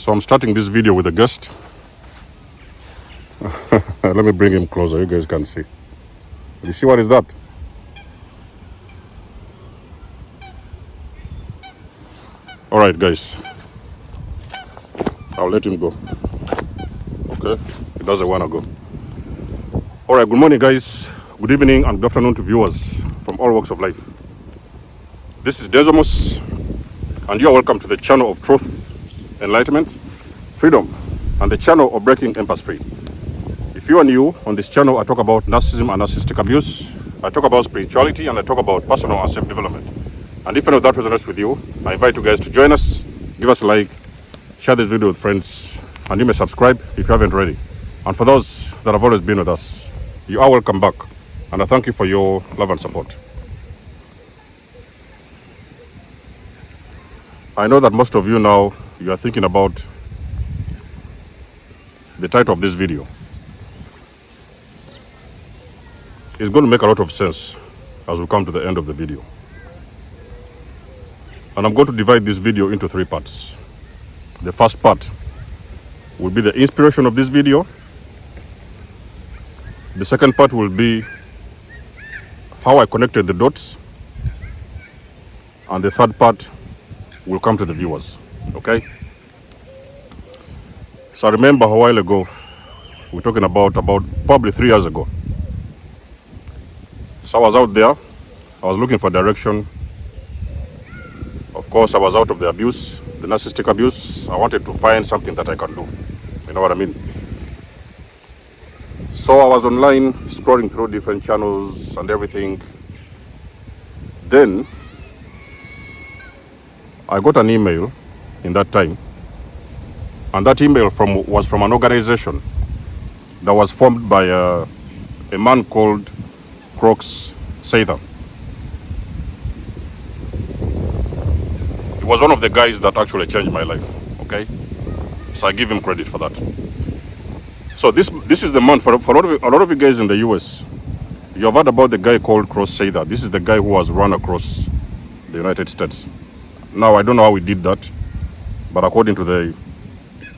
So I'm starting this video with a guest. Let me bring him closer. You guys can see. You see what is that? All right, guys. I'll let him go. Okay? He doesn't want to go. All right, good morning, guys. Good evening and good afternoon to viewers from all walks of life. This is nikymus, and you are welcome to the channel of truth, enlightenment, freedom, and the channel of breaking empires free. If you are new on this channel, I talk about narcissism and narcissistic abuse. I talk about spirituality, and I talk about personal and self-development. And if any of that resonates with you, I invite you guys to join us. Give us a like, share this video with friends, and you may subscribe if you haven't already. And for those that have always been with us, you are welcome back. And I thank you for your love and support. I know that most of you now, you are thinking about the title of this video. It's going to make a lot of sense as we come to the end of the video. And I'm going to divide this video into 3 parts. The first part will be the inspiration of this video. The second part will be how I connected the dots. And the third part will come to the viewers. Okay? So I remember a while ago, we were talking about probably 3 years ago. So I was out there. I was looking for direction. Of course, I was out of the abuse, the narcissistic abuse. I wanted to find something that I can do. You know what I mean? So I was online, scrolling through different channels and everything. Then I got an email in that time. And that email was from an organization that was formed by a man called Seitha. He was one of the guys that actually changed my life, okay? So I give him credit for that. So this is the man, for a lot of you guys in the US, you have heard about the guy called Seitha. This is the guy who has run across the United States. Now, I don't know how he did that, but according to the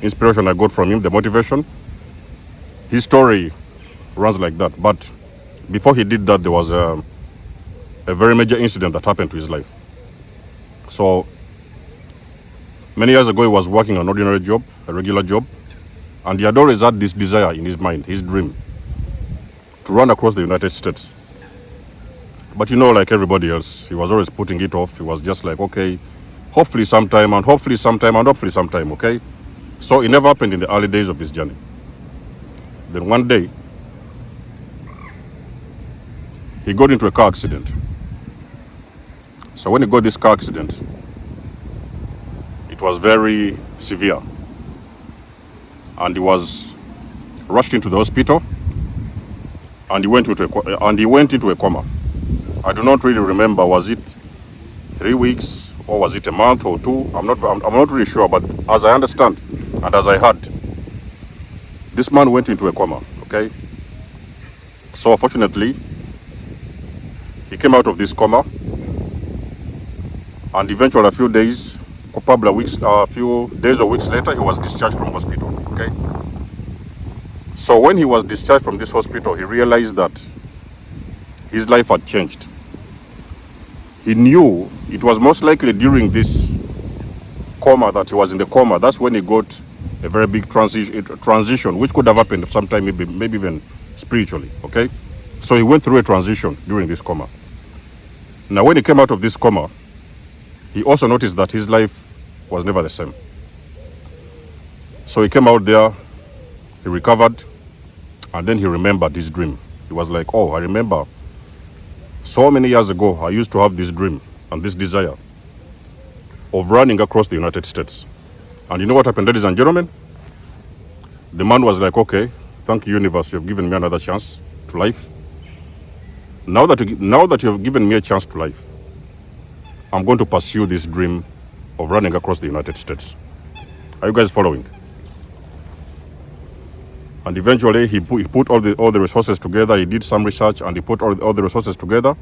inspiration I got from him, the motivation, his story runs like that. But before he did that, there was a very major incident that happened to his life. So many years ago, he was working an ordinary job, a regular job, and he had always had this desire in his mind, his dream, to run across the United States. But you know, like everybody else, he was always putting it off. He was just like, okay, hopefully sometime, and hopefully sometime, and hopefully sometime, okay? So it never happened in the early days of his journey. Then one day, he got into a car accident. So when he got this car accident, it was very severe. And he was rushed into the hospital, and he went into a coma. I do not really remember, was it 3 weeks or was it a month or 2? I'm not really sure, but as I understand and as I heard, this man went into a coma, okay? So fortunately, he came out of this coma, and eventually a few days or weeks later, he was discharged from hospital, okay? So when he was discharged from this hospital, he realized that his life had changed. He knew it was most likely during this coma that he was in the coma. That's when he got a very big transition, which could have happened sometime, maybe even spiritually, okay? So he went through a transition during this coma. Now, when he came out of this coma, he also noticed that his life was never the same. So he came out there, he recovered, and then he remembered his dream. He was like, oh, I remember so many years ago, I used to have this dream and this desire of running across the United States. And you know what happened, ladies and gentlemen? The man was like, okay, thank you, universe, you have given me another chance to life. Now that you have given me a chance to life, I'm going to pursue this dream of running across the United States. Are you guys following? And eventually, he put all the resources together. He did some research, and he put all the resources together,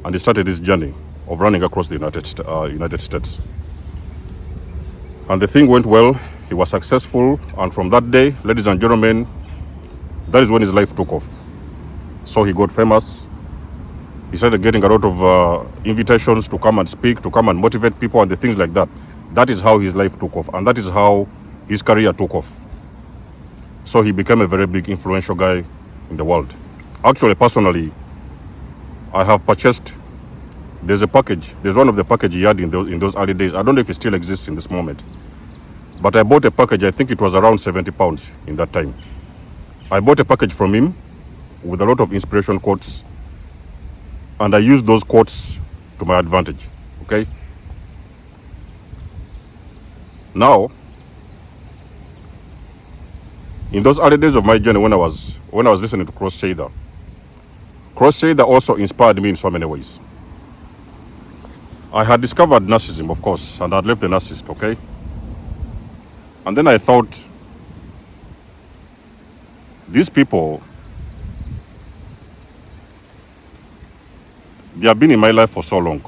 and he started his journey of running across the United States. And the thing went well. he was successful, and from that day, ladies and gentlemen, that is when his life took off. So he got famous. He started getting a lot of invitations to come and speak, to come and motivate people and the things like that. That is how his life took off, and that is how his career took off. So he became a very big influential guy in the world. Actually, personally, I have purchased, there's one of the package he had in those early days. I don't know if it still exists in this moment. But I bought a package, I think it was around 70 pounds in that time. I bought a package from him with a lot of inspiration quotes, and I used those quotes to my advantage, okay? Now, in those early days of my journey, when I was listening to Cross-Shader also inspired me in so many ways. I had discovered narcissism, of course, and I'd left the narcissist, okay? And then I thought, these people, they have been in my life for so long,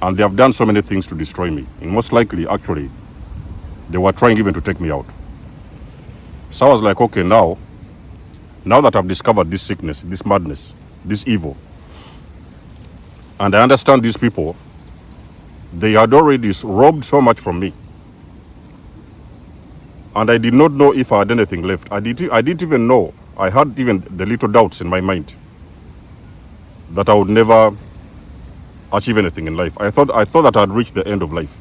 and they have done so many things to destroy me. And most likely, actually, they were trying even to take me out. So I was like, okay, now that I've discovered this sickness, this madness, this evil, and I understand these people, they had already robbed so much from me. And I did not know if I had anything left. I didn't even know. I had even the little doubts in my mind that I would never achieve anything in life. I thought that I had reached the end of life.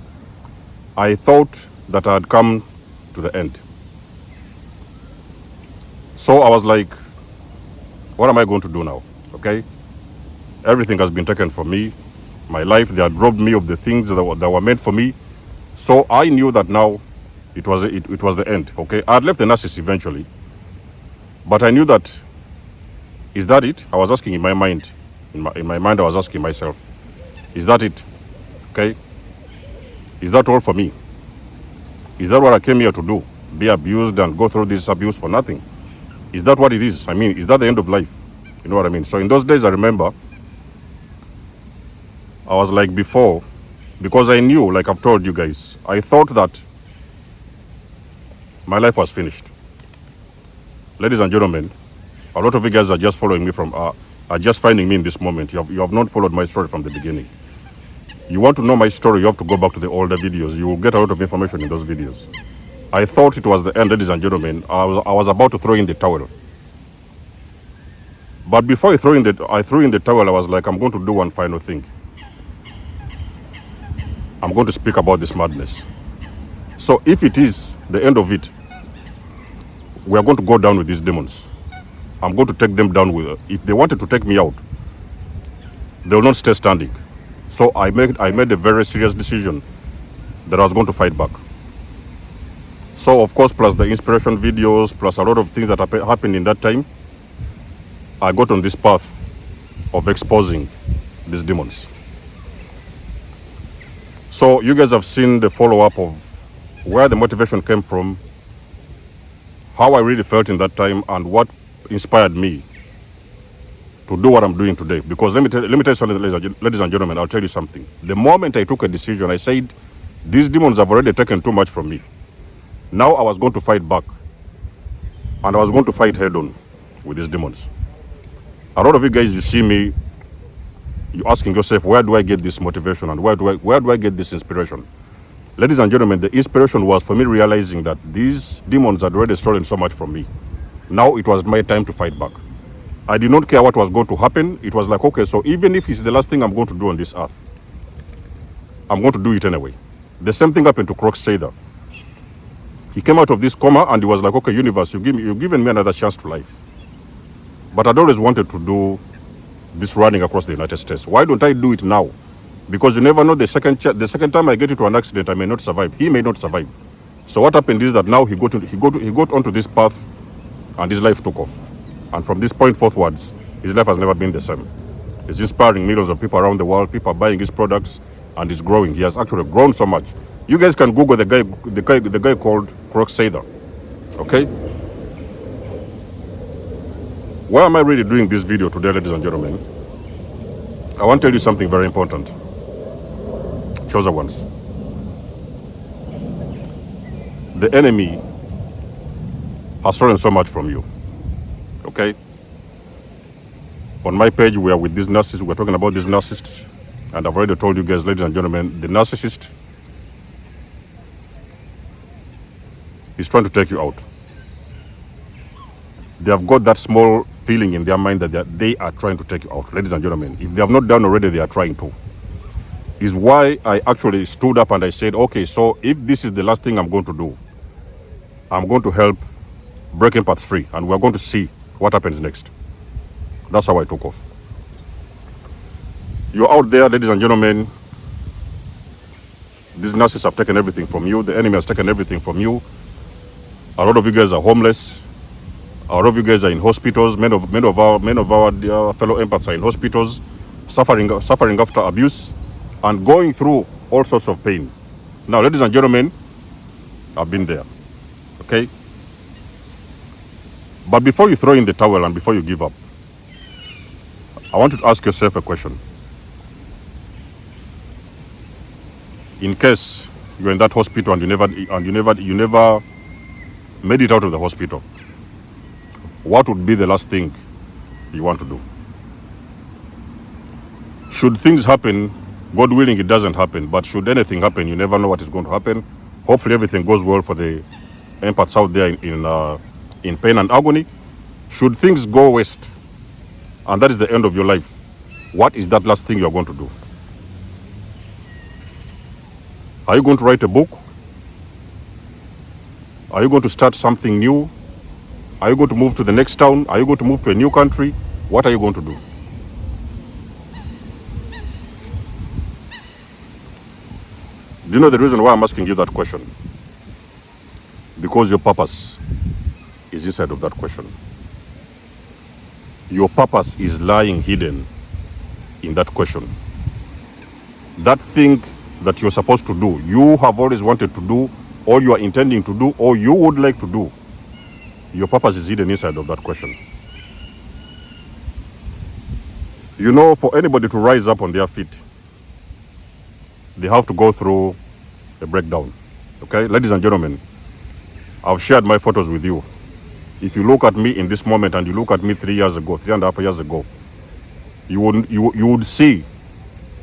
I thought that I had come to the end. So I was like, what am I going to do now? Okay? Everything has been taken from me. My life, they had robbed me of the things that were meant for me. So I knew that now it was the end. Okay? I had left the narcissist eventually. But I knew that, is that it? I was asking in my mind. In my mind, I was asking myself, is that it? Okay? Is that all for me? Is that what I came here to do? Be abused and go through this abuse for nothing? Is that what it is? I mean, is that the end of life? You know what I mean? So in those days, I remember, I was like before, because I knew, like I've told you guys, I thought that my life was finished. Ladies and gentlemen, a lot of you guys are just following me are just finding me in this moment. You have not followed my story from the beginning. You want to know my story, you have to go back to the older videos. You will get a lot of information in those videos. I thought it was the end, ladies and gentlemen. I was about to throw in the towel. But before I threw in the towel, I was like, I'm going to do one final thing. I'm going to speak about this madness. So if it is the end of it, we are going to go down with these demons. I'm going to take them down with, if they wanted to take me out, they will not stay standing. So I made a very serious decision that I was going to fight back. So of course, plus the inspiration videos, plus a lot of things that happened in that time, I got on this path of exposing these demons. So you guys have seen the follow-up of where the motivation came from, how I really felt in that time, and what inspired me to do what I'm doing today. Because let me tell you something, ladies and gentlemen, I'll tell you something. The moment I took a decision, I said, these demons have already taken too much from me. Now I was going to fight back. And I was going to fight head on with these demons. A lot of you guys, you see me, you're asking yourself, where do I get this motivation and where do I get this inspiration? Ladies and gentlemen, the inspiration was for me realizing that these demons had already stolen so much from me. Now it was my time to fight back. I did not care what was going to happen. It was like, okay, so even if it's the last thing I'm going to do on this earth, I'm going to do it anyway. The same thing happened to Cross-Shader. He came out of this coma and he was like, okay, universe, you've given me another chance to life. But I'd always wanted to do this running across the United States. Why don't I do it now? Because you never know, the second time I get into an accident, I may not survive. He may not survive. So what happened is that now he got onto this path and his life took off. And from this point forwards, his life has never been the same. He's inspiring millions of people around the world. People are buying his products and he's growing. He has actually grown so much. You guys can Google the guy called Cross-Shader. Okay? Why am I really doing this video today, ladies and gentlemen? I want to tell you something very important. Chosen ones. the enemy has stolen so much from you. Okay? On my page, we are with these narcissists. We're talking about these narcissists. And I've already told you guys, ladies and gentlemen, the narcissist is trying to take you out. They have got that small feeling in their mind that they are trying to take you out. Ladies and gentlemen, if they have not done already, they are trying to. Is why I actually stood up and I said, okay, so if this is the last thing I'm going to do, I'm going to help break empaths free, and we're going to see what happens next. That's how I took off. You're out there, ladies and gentlemen. These narcissists have taken everything from you. The enemy has taken everything from you. A lot of you guys are homeless. A lot of you guys are in hospitals. Many of our fellow empaths are in hospitals, suffering after abuse, and going through all sorts of pain. Now, ladies and gentlemen, I've been there. Okay? But before you throw in the towel and before you give up, I want you to ask yourself a question. In case you're in that hospital and you never made it out of the hospital, what would be the last thing you want to do? Should things happen, God willing it doesn't happen, but should anything happen, you never know what is going to happen. Hopefully everything goes well for the empaths out there in pain and agony. Should things go west, and that is the end of your life, what is that last thing you're going to do? Are you going to write a book? Are you going to start something new? Are you going to move to the next town? Are you going to move to a new country? What are you going to do? Do you know the reason why I'm asking you that question? Because your purpose is inside of that question. Your purpose is lying hidden in that question. That thing that you're supposed to do, you have always wanted to do, or you are intending to do, or you would like to do, your purpose is hidden inside of that question. You know, for anybody to rise up on their feet, they have to go through a breakdown. Okay, ladies and gentlemen, I've shared my photos with you. If you look at me in this moment and you look at me 3.5 years ago, you would see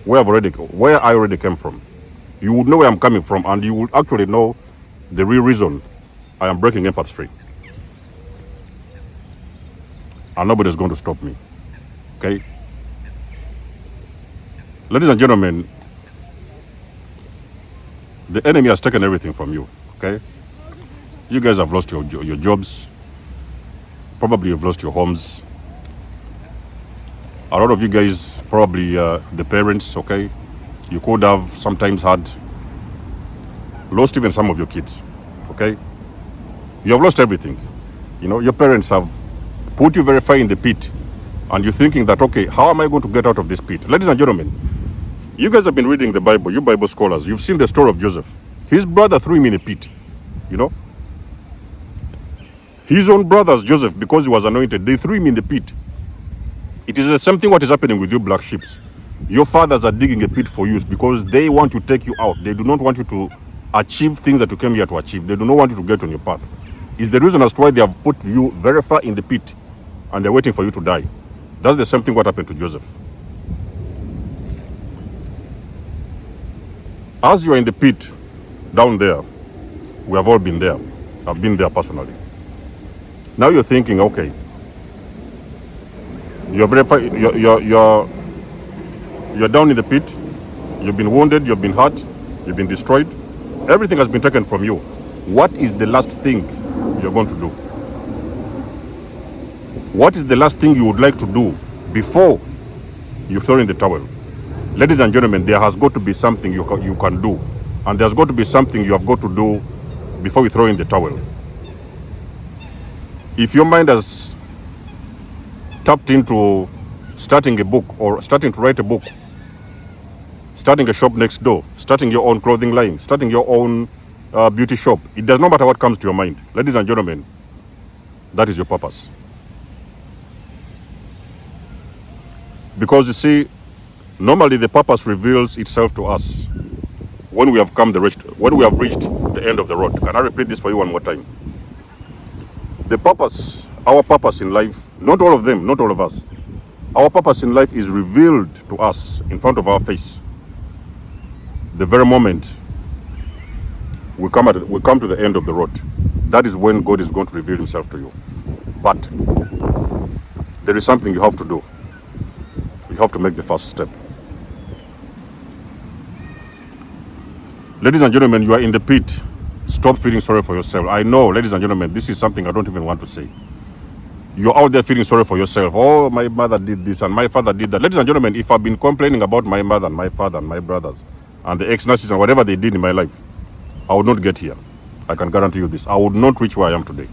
where I already came from. You would know where I'm coming from, and you would actually know the real reason I am breaking empaths free. And nobody's going to stop me. Okay? Ladies and gentlemen, the enemy has taken everything from you. Okay? You guys have lost your jobs. Probably you've lost your homes. A lot of you guys, probably the parents, okay? You could have sometimes lost even some of your kids, okay? You have lost everything. You know, your parents have put you very far in the pit, and you're thinking that, okay, how am I going to get out of this pit? Ladies and gentlemen, you guys have been reading the Bible, you Bible scholars. You've seen the story of Joseph. His brother threw him in a pit, you know? His own brothers, Joseph, because he was anointed, they threw him in the pit. It is the same thing what is happening with you black sheep. Your fathers are digging a pit for you because they want to take you out. They do not want you to achieve things that you came here to achieve. They do not want you to get on your path. It's the reason as to why they have put you very far in the pit and they're waiting for you to die. That's the same thing what happened to Joseph. As you are in the pit down there, we have all been there. I've been there personally. Now you're thinking, okay, you're down in the pit, you've been wounded, you've been hurt, you've been destroyed, everything has been taken from you. What is the last thing you're going to do? What is the last thing you would like to do before you throw in the towel? Ladies and gentlemen, there has got to be something you can do, and there's got to be something you have got to do before you throw in the towel. If your mind has tapped into starting a book or starting to write a book, starting a shop next door, starting your own clothing line, starting your own beauty shop, it does not matter what comes to your mind. Ladies and gentlemen, that is your purpose. Because you see, normally the purpose reveals itself to us when we have reached the end of the road. Can I repeat this for you one more time? The purpose, our purpose in life, not all of them, not all of us. Our purpose in life is revealed to us in front of our face. The very moment we come to the end of the road, that is when God is going to reveal himself to you. But there is something you have to do. You have to make the first step. Ladies and gentlemen, you are in the pit. Stop feeling sorry for yourself. I know, ladies and gentlemen, this is something I don't even want to say. You're out there feeling sorry for yourself. Oh, my mother did this and my father did that. Ladies and gentlemen, if I've been complaining about my mother and my father and my brothers and the ex-nurses and whatever they did in my life, I would not get here. I can guarantee you this. I would not reach where I am today.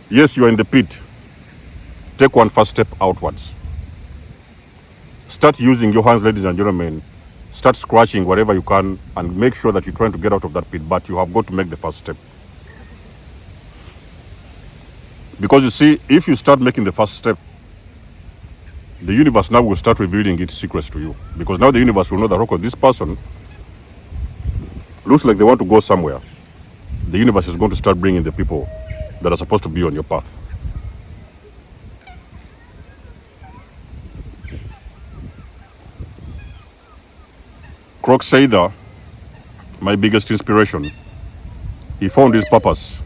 Yes, you are in the pit. Take one first step outwards. Start using your hands, ladies and gentlemen. Start scratching wherever you can and make sure that you're trying to get out of that pit. But you have got to make the first step. Because you see, if you start making the first step, the universe now will start revealing its secrets to you. Because now the universe will know that, okay, this person looks like they want to go somewhere. The universe is going to start bringing the people that are supposed to be on your path. Croxader, my biggest inspiration, he found his purpose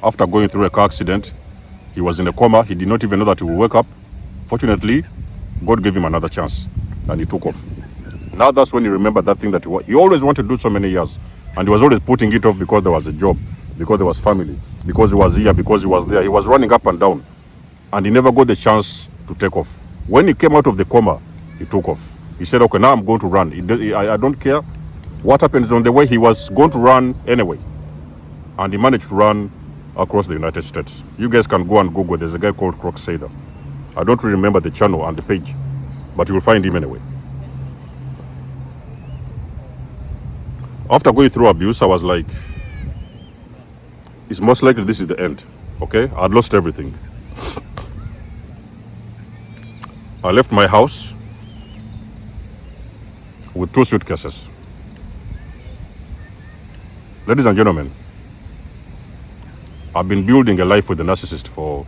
after going through a car accident. He was in a coma. He did not even know that he would wake up. Fortunately, God gave him another chance and he took off. Now that's when he remembered that thing that he always wanted to do so many years. And he was always putting it off because there was a job, because there was family, because he was here, because he was there. He was running up and down. And he never got the chance to take off. When he came out of the coma, he took off. He said, okay, now I'm going to run. I don't care what happens on the way. He was going to run anyway. And he managed to run across the United States. You guys can go and Google. There's a guy called Croxader. I don't really remember the channel and the page, but you will find him anyway. After going through abuse, I was like, it's most likely this is the end. Okay? I'd lost everything. I left my house with 2 suitcases. Ladies and gentlemen, I've been building a life with a narcissist for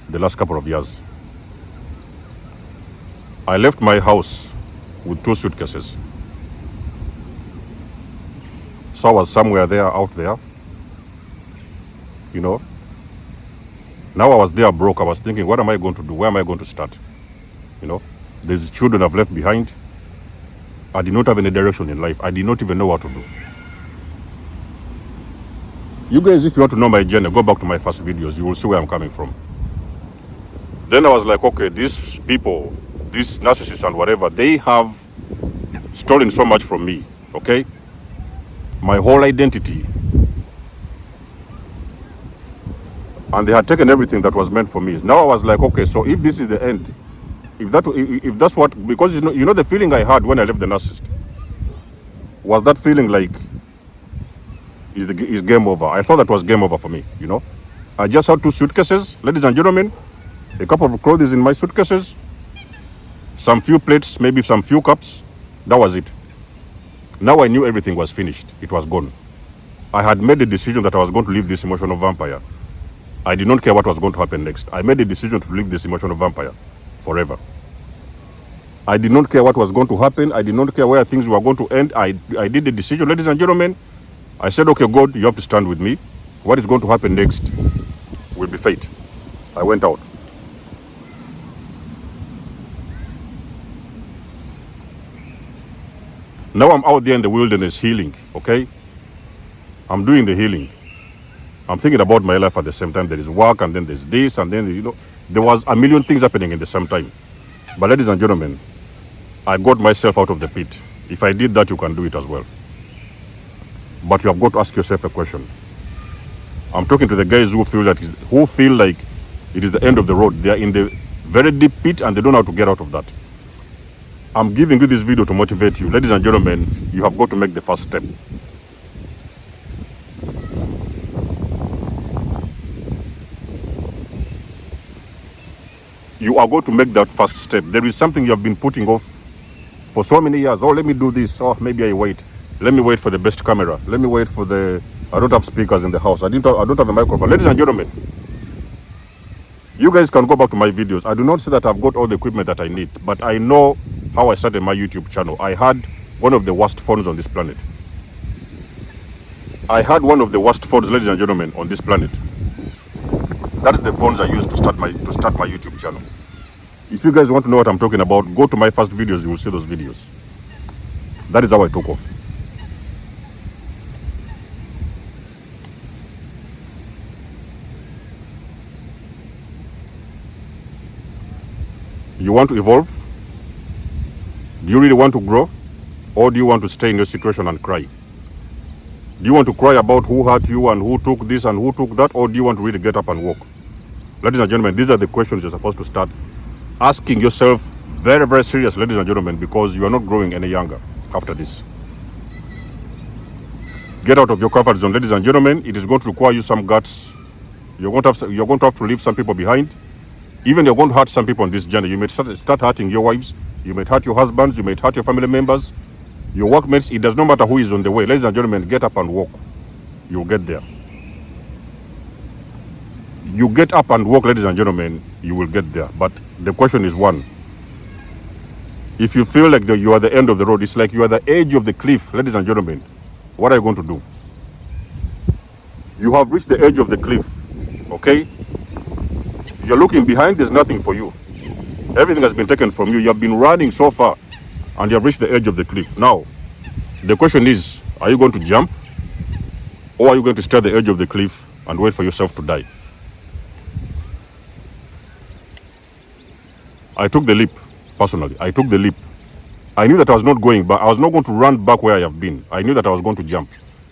the last couple of years. I left my house with 2 suitcases. So I was somewhere there, out there. You know. Now I was there broke. I was thinking, what am I going to do? Where am I going to start? You know. There's children I've left behind. I did not have any direction in life. I did not even know what to do. You guys, if you want to know my journey, go back to my first videos. You will see where I'm coming from. Then I was like, okay, these people, these narcissists and whatever, they have stolen so much from me, okay? My whole identity. And they had taken everything that was meant for me. Now I was like, okay, so if this is the end, if that's what, because you know the feeling I had when I left the narcissist was that feeling like is game over. I thought that was game over for me, you know. I just had 2 suitcases, ladies and gentlemen, a couple of clothes in my suitcases, some few plates, maybe some few cups. That was it. Now I knew everything was finished. It was gone. I had made the decision that I was going to leave this emotional vampire. I did not care what was going to happen next. I made the decision to leave this emotional vampire forever. I did not care what was going to happen. I did not care where things were going to end. I did the decision, ladies and gentlemen. I said, okay, God, you have to stand with me. What is going to happen next will be fate. I went out. Now I'm out there in the wilderness healing, okay? I'm doing the healing. I'm thinking about my life at the same time. There is work, and then there's this, and then, you know, there was a million things happening at the same time. But ladies and gentlemen, I got myself out of the pit. If I did that, you can do it as well. But you have got to ask yourself a question. I'm talking to the guys who feel like it is the end of the road. They are in the very deep pit and they don't know how to get out of that. I'm giving you this video to motivate you. Ladies and gentlemen, you have got to make the first step. You are going to make that first step. There is something you have been putting off for so many years. Oh, let me do this. Oh, maybe I wait. Let me wait for the best camera. Let me wait for the... I don't have speakers in the house. I don't have a microphone. Ladies and gentlemen, you guys can go back to my videos. I do not say that I've got all the equipment that I need, but I know how I started my YouTube channel. I had one of the worst phones on this planet. I had one of the worst phones, ladies and gentlemen, on this planet. That is the phones I used to start my YouTube channel. If you guys want to know what I'm talking about, go to my first videos. You will see those videos. That is how I took off. You want to evolve? Do you really want to grow? Or do you want to stay in your situation and cry? Do you want to cry about who hurt you and who took this and who took that? Or do you want to really get up and walk? Ladies and gentlemen, these are the questions you're supposed to start asking yourself very, very serious, ladies and gentlemen, because you are not growing any younger after this. Get out of your comfort zone, ladies and gentlemen. It is going to require you some guts. You're going to have to leave some people behind. Even you're going to hurt some people on this journey. You may start hurting your wives. You may hurt your husbands. You may hurt your family members, your workmates. It does not matter who is on the way. Ladies and gentlemen, get up and walk. You'll get there. You get up and walk, ladies and gentlemen, you will get there. But the question is one. If you feel like you are the end of the road, it's like you are the edge of the cliff, ladies and gentlemen, what are you going to do? You have reached the edge of the cliff, okay? You're looking behind, there's nothing for you. Everything has been taken from you. You have been running so far, and you have reached the edge of the cliff. Now, the question is, are you going to jump? Or are you going to stay at the edge of the cliff and wait for yourself to die? I took the leap, personally. I took the leap. I knew that I was not going back. I was not going to run back where I have been. I knew that I was going to jump,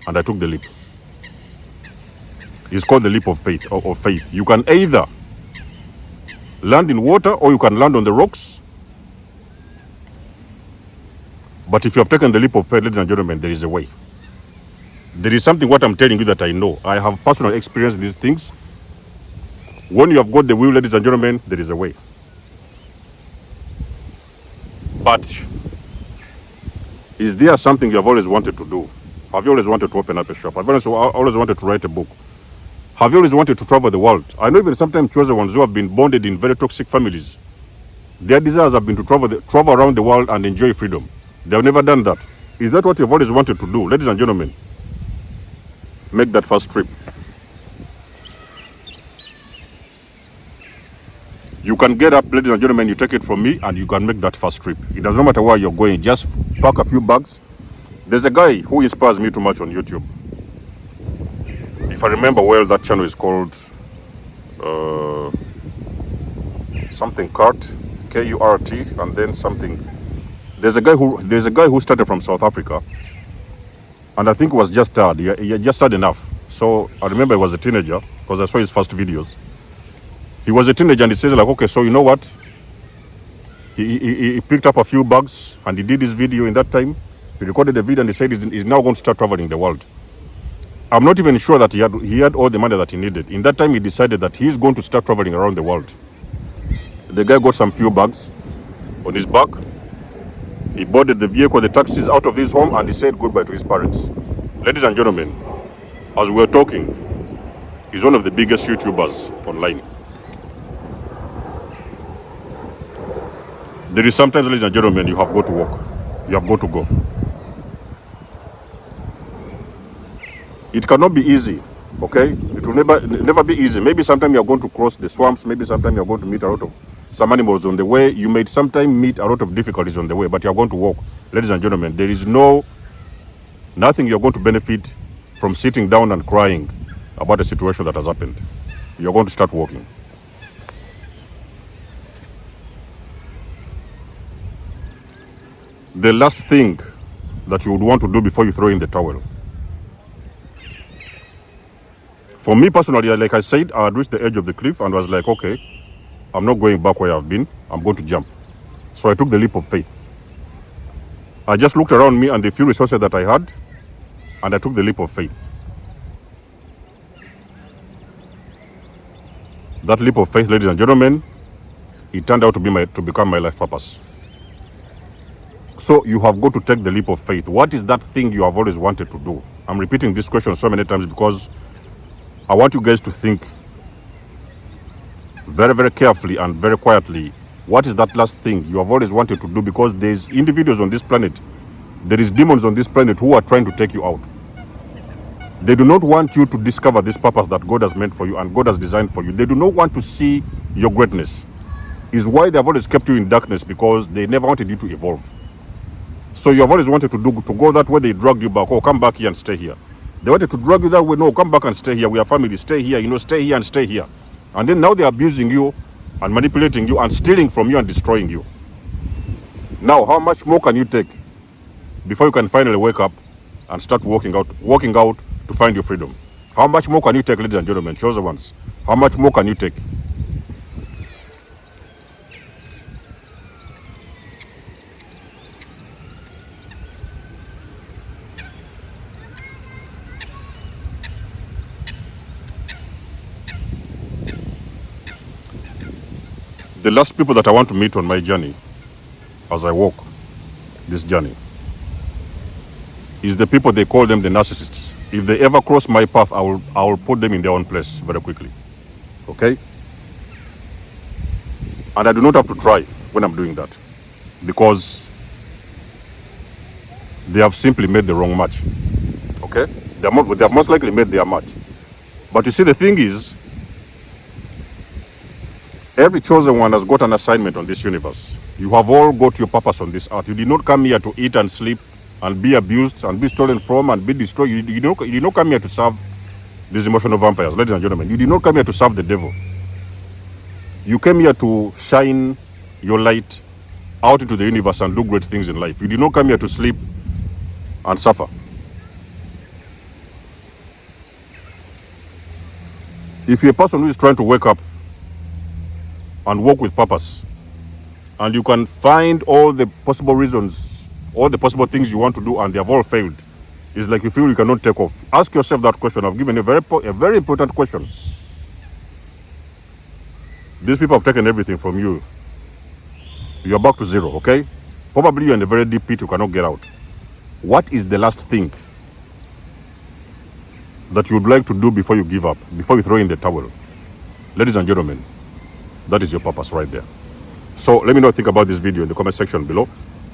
and I took the leap. It's called the leap of faith. You can either land in water or you can land on the rocks. But if you have taken the leap of faith, ladies and gentlemen, there is a way. There is something what I'm telling you that I know. I have personal experience in these things. When you have got the will, ladies and gentlemen, there is a way. But is there something you have always wanted to do? Have you always wanted to open up a shop? Have you always wanted to write a book? Have you always wanted to travel the world? I know even sometimes chosen ones who have been bonded in very toxic families, their desires have been to travel around the world and enjoy freedom. They have never done that. Is that what you've always wanted to do? Ladies and gentlemen, make that first trip. You can get up, ladies and gentlemen, you take it from me, and you can make that first trip. It doesn't matter where you're going. Just pack a few bags. There's a guy who inspires me too much on YouTube. If I remember well, that channel is called something Kurt, K-U-R-T, and then something. There's a guy who started from South Africa, and I think was just started. He just started enough. So I remember he was a teenager because I saw his first videos. He was a teenager, and he says like, okay, so you know what? He picked up a few bags and he did his video in that time. He recorded the video and he said he's now going to start traveling the world. I'm not even sure that he had all the money that he needed. In that time, he decided that he's going to start traveling around the world. The guy got some few bags on his back. He boarded the vehicle, the taxis out of his home, and he said goodbye to his parents. Ladies and gentlemen, as we're talking, he's one of the biggest YouTubers online. There is sometimes, ladies and gentlemen, you have got to walk. You have got to go. It cannot be easy, okay? It will never be easy. Maybe sometime you're going to cross the swamps. Maybe sometime you're going to meet a lot of some animals on the way. You may sometimes meet a lot of difficulties on the way, but you're going to walk. Ladies and gentlemen, there is nothing you're going to benefit from sitting down and crying about a situation that has happened. You're going to start walking. The last thing that you would want to do before you throw in the towel. For me personally, like I said, I had reached the edge of the cliff and was like, okay, I'm not going back where I've been. I'm going to jump. So I took the leap of faith. I just looked around me and the few resources that I had, and I took the leap of faith. That leap of faith, ladies and gentlemen, it turned out to become my life purpose. So you have got to take the leap of faith. What is that thing you have always wanted to do? I'm repeating this question so many times because I want you guys to think very, very carefully and very quietly. What is that last thing you have always wanted to do? Because there's individuals on this planet, there is demons on this planet who are trying to take you out. They do not want you to discover this purpose that God has meant for you and God has designed for you. They do not want to see your greatness. Is why they have always kept you in darkness, because they never wanted you to evolve. So you have always wanted to go that way. They dragged you back. Oh, come back here and stay here. They wanted to drag you that way. No, come back and stay here. We are family. Stay here. Stay here and stay here. And then now they are abusing you and manipulating you and stealing from you and destroying you. Now, how much more can you take before you can finally wake up and start walking out to find your freedom? How much more can you take, ladies and gentlemen, chosen ones? How much more can you take? The last people that I want to meet on my journey, as I walk this journey, is the people, they call them the narcissists. If they ever cross my path, I will put them in their own place very quickly. Okay? And I do not have to try when I'm doing that, because they have simply made the wrong match. Okay? They have most likely made their match. But you see, the thing is, every chosen one has got an assignment on this universe. You have all got your purpose on this earth. You did not come here to eat and sleep and be abused and be stolen from and be destroyed. You did not come here to serve these emotional vampires, ladies and gentlemen. You did not come here to serve the devil. You came here to shine your light out into the universe and do great things in life. You did not come here to sleep and suffer. If you're a person who is trying to wake up and walk with purpose, and you can find all the possible reasons, all the possible things you want to do, and they have all failed, it's like you feel you cannot take off. Ask yourself that question. I've given a very important question. These people have taken everything from you. You're back to zero, okay? Probably you're in a very deep pit you cannot get out. What is the last thing that you'd like to do before you give up, before you throw in the towel? Ladies and gentlemen, that is your purpose right there. So let me know what you think about this video in the comment section below.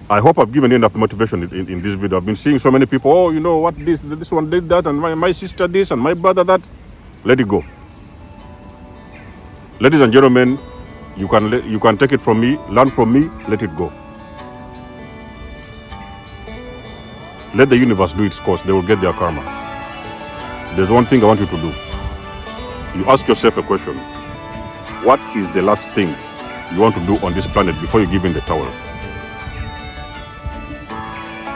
I hope I've given you enough motivation in this video. I've been seeing so many people, oh, you know what, this one did that, and my sister this, and my brother that. Let it go. Ladies and gentlemen, you can take it from me, learn from me, let it go. Let the universe do its course. They will get their karma. There's one thing I want you to do. You ask yourself a question. What is the last thing you want to do on this planet before you give in the towel?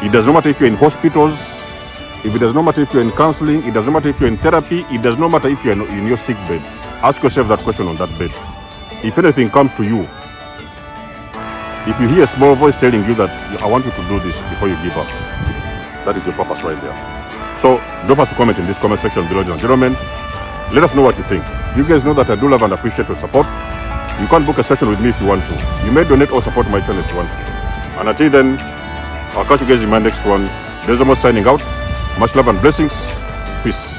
It does not matter if you're in hospitals, it does not matter if you're in counseling, it does not matter if you're in therapy, it does not matter if you're in your sick bed. Ask yourself that question on that bed. If anything comes to you, if you hear a small voice telling you that I want you to do this before you give up, that is your purpose right there. So drop us a comment in this comment section below, ladies and gentlemen. Let us know what you think. You guys know that I do love and appreciate your support. You can book a session with me if you want to. You may donate or support my channel if you want to. And until then, I'll catch you guys in my next one. There's almost signing out. Much love and blessings. Peace.